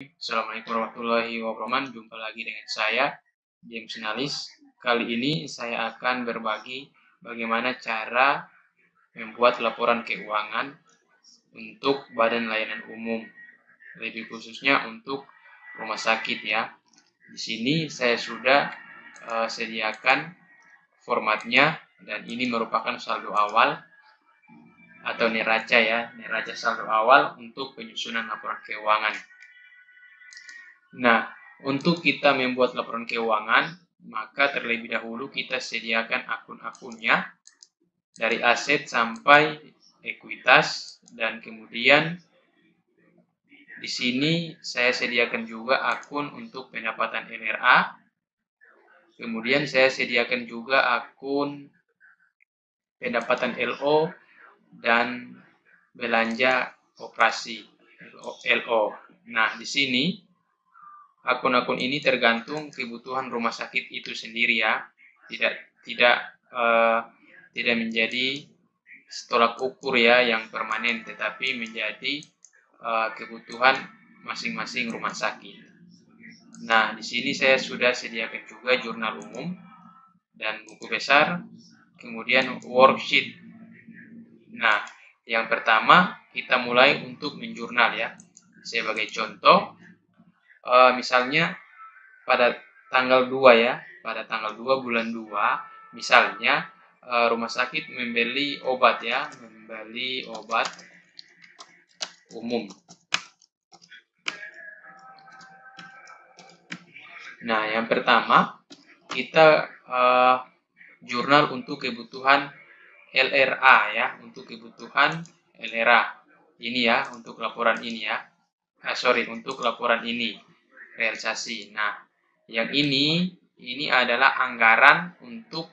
Assalamualaikum warahmatullahi wabarakatuh. Jumpa lagi dengan saya, James Nalis. Kali ini saya akan berbagi bagaimana cara membuat laporan keuangan untuk Badan Layanan Umum, lebih khususnya untuk rumah sakit ya. Di sini saya sudah sediakan formatnya, dan ini merupakan saldo awal atau neraca ya, neraca saldo awal untuk penyusunan laporan keuangan. Nah, untuk kita membuat laporan keuangan, maka terlebih dahulu kita sediakan akun-akunnya dari aset sampai ekuitas, dan kemudian di sini saya sediakan juga akun untuk pendapatan NRA. Kemudian saya sediakan juga akun pendapatan LO dan belanja operasi LO. Nah, di sini akun-akun ini tergantung kebutuhan rumah sakit itu sendiri ya, tidak menjadi tolak ukur ya yang permanen, tetapi menjadi kebutuhan masing-masing rumah sakit. Nah, di sini saya sudah sediakan juga jurnal umum dan buku besar, kemudian worksheet. Nah, yang pertama kita mulai untuk menjurnal ya. Sebagai contoh, misalnya pada tanggal 2 ya, pada tanggal 2 bulan 2, misalnya rumah sakit membeli obat ya, membeli obat umum. Nah, yang pertama kita jurnal untuk kebutuhan LRA ya, untuk kebutuhan LRA ini ya, untuk laporan ini ya. Untuk laporan ini realisasi. Nah, yang ini adalah anggaran untuk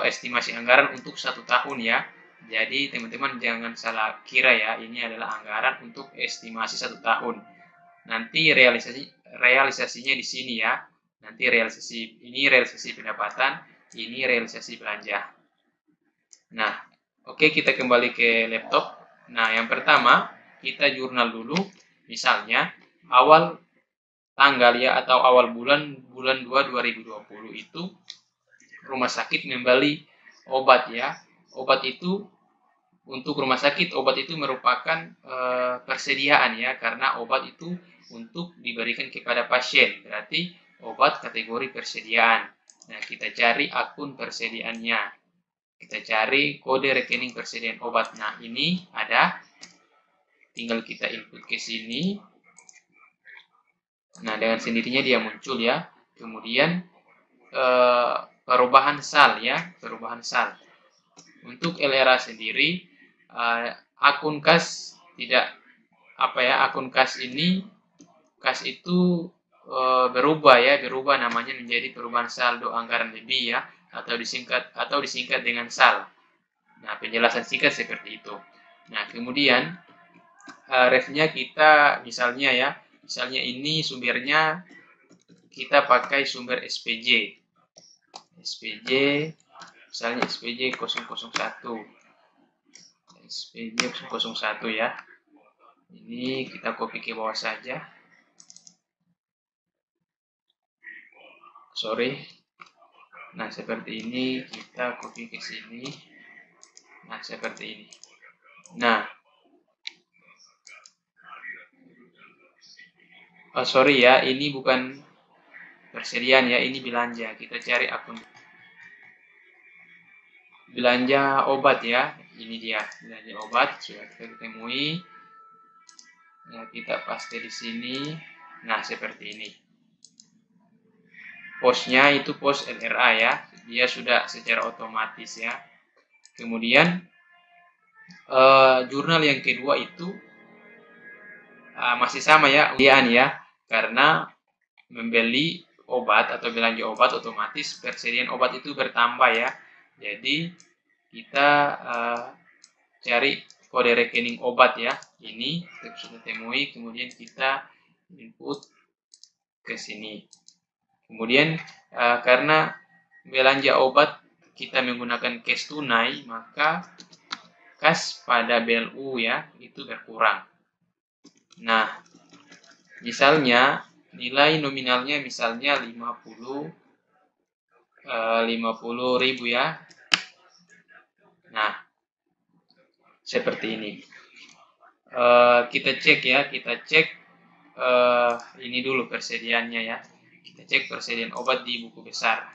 estimasi anggaran untuk 1 tahun ya. Jadi teman-teman jangan salah kira ya, ini adalah anggaran untuk estimasi 1 tahun. Nanti realisasinya di sini ya. Nanti realisasi pendapatan, ini realisasi belanja. Nah, oke, kita kembali ke laptop. Nah, yang pertama kita jurnal dulu. Misalnya awal tanggal ya, atau awal bulan 2 2020 itu rumah sakit membeli obat ya. Obat itu untuk rumah sakit, obat itu merupakan persediaan ya, karena obat itu untuk diberikan kepada pasien, berarti obat kategori persediaan. Nah, kita cari akun persediaannya, kita cari kode rekening persediaan obat. Nah, ini ada, tinggal kita input ke sini. Nah, dengan sendirinya dia muncul ya. Kemudian perubahan sal ya, perubahan sal. Untuk LRA sendiri, akun kas tidak akun kas itu berubah ya, berubah namanya menjadi perubahan saldo anggaran lebih ya, atau disingkat dengan sal. Nah, penjelasan singkat seperti itu. Nah, kemudian refnya kita misalnya ini sumbernya kita pakai sumber SPJ misalnya SPJ 001 ya. Ini kita copy ke bawah saja. Nah, seperti ini kita copy ke sini. Nah, seperti ini. Nah, ya, ini bukan persediaan ya, ini belanja. Kita cari akun belanja obat ya. Ini dia belanja obat, sudah kita temui. Ya, kita paste di sini. Nah, seperti ini. Posnya itu pos LRA ya, dia sudah secara otomatis ya. Kemudian jurnal yang kedua itu masih sama ya, karena membeli obat atau belanja obat, otomatis persediaan obat itu bertambah ya. Jadi kita cari kode rekening obat ya, ini kita sudah temui. Kemudian kita input ke sini. Kemudian karena belanja obat kita menggunakan cash tunai, maka kas pada BLU ya itu berkurang. Nah, Misalnya nilai nominalnya misalnya 50.000 ya. Nah, seperti ini. Kita cek ya, ini dulu persediaannya ya. Kita cek persediaan obat di buku besar.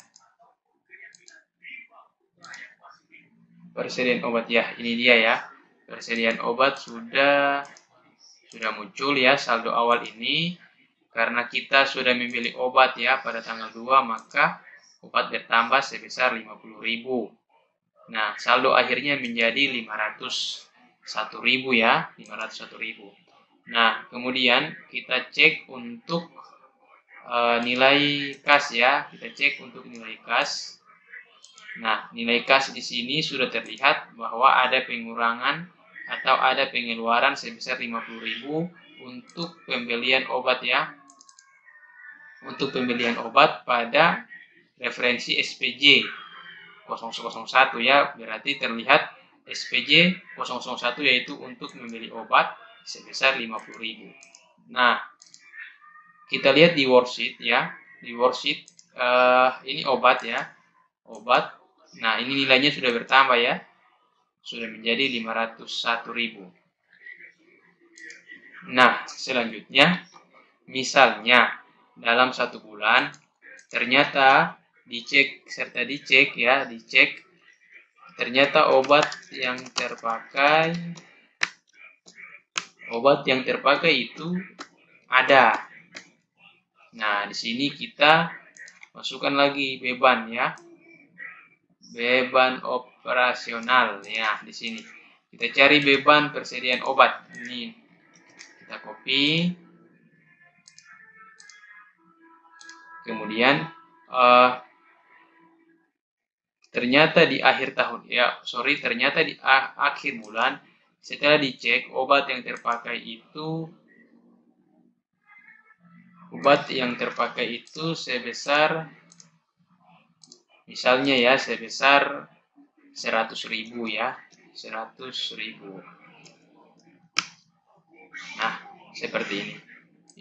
Persediaan obat ya, ini dia ya. Persediaan obat sudah muncul ya saldo awal ini. Karena kita sudah membeli obat ya pada tanggal 2, maka obat bertambah sebesar 50.000. Nah, saldo akhirnya menjadi 501.000 ya, 501.000. Nah, kemudian kita cek untuk nilai kas ya, kita cek untuk nilai kas. Nah, nilai kas di sini sudah terlihat bahwa ada pengurangan atau ada pengeluaran sebesar 50.000 untuk pembelian obat ya. Untuk pembelian obat pada referensi SPJ 001 ya, berarti terlihat SPJ 001 yaitu untuk membeli obat sebesar 50.000. Nah, kita lihat di worksheet ya, di worksheet ini obat ya, obat. Nah, ini nilainya sudah bertambah ya, sudah menjadi 501.000. Nah, selanjutnya misalnya dalam 1 bulan ternyata dicek ternyata obat yang terpakai itu ada. Nah, di sini kita masukkan lagi beban ya, beban operasional ya. Di sini kita cari beban persediaan obat, ini kita copy. Kemudian ternyata di akhir tahun ya, ternyata di akhir bulan setelah dicek obat yang terpakai itu sebesar misalnya ya sebesar 100.000 ya, 100.000. Nah, seperti ini.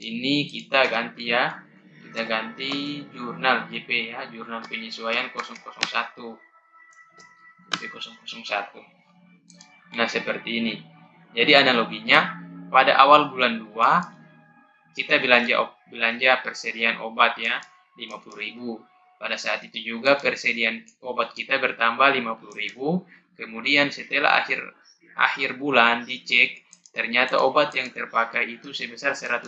Ini kita ganti ya. Kita ganti jurnal JP ya, jurnal penyesuaian 001. JP 001. Nah, seperti ini. Jadi analoginya pada awal bulan 2 kita belanja persediaan obat ya 50.000. Pada saat itu juga persediaan obat kita bertambah 50.000. Kemudian setelah akhir bulan dicek ternyata obat yang terpakai itu sebesar 100.000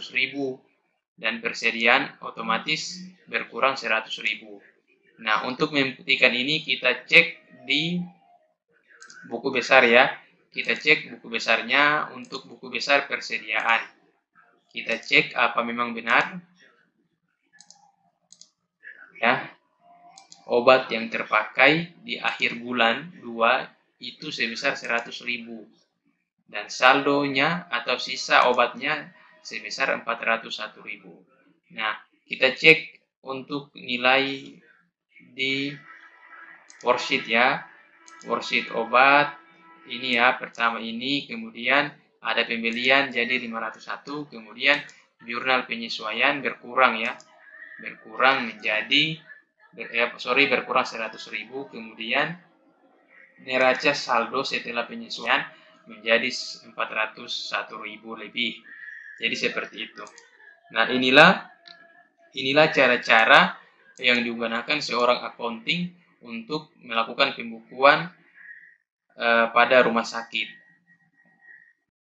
dan persediaan otomatis berkurang 100.000. Nah, untuk membuktikan ini kita cek di buku besar ya. Kita cek buku besarnya. Untuk buku besar persediaan kita cek apa memang benar ya, obat yang terpakai di akhir bulan 2 itu sebesar 100.000 dan saldonya atau sisa obatnya sebesar 401.000. Nah, kita cek untuk nilai di worksheet ya, worksheet obat ini ya, pertama ini, kemudian ada pembelian jadi 501, kemudian jurnal penyesuaian berkurang ya, berkurang 100.000, kemudian neraca saldo setelah penyesuaian menjadi 401.000 lebih. Jadi seperti itu. Nah, inilah cara-cara yang digunakan seorang accounting untuk melakukan pembukuan pada rumah sakit.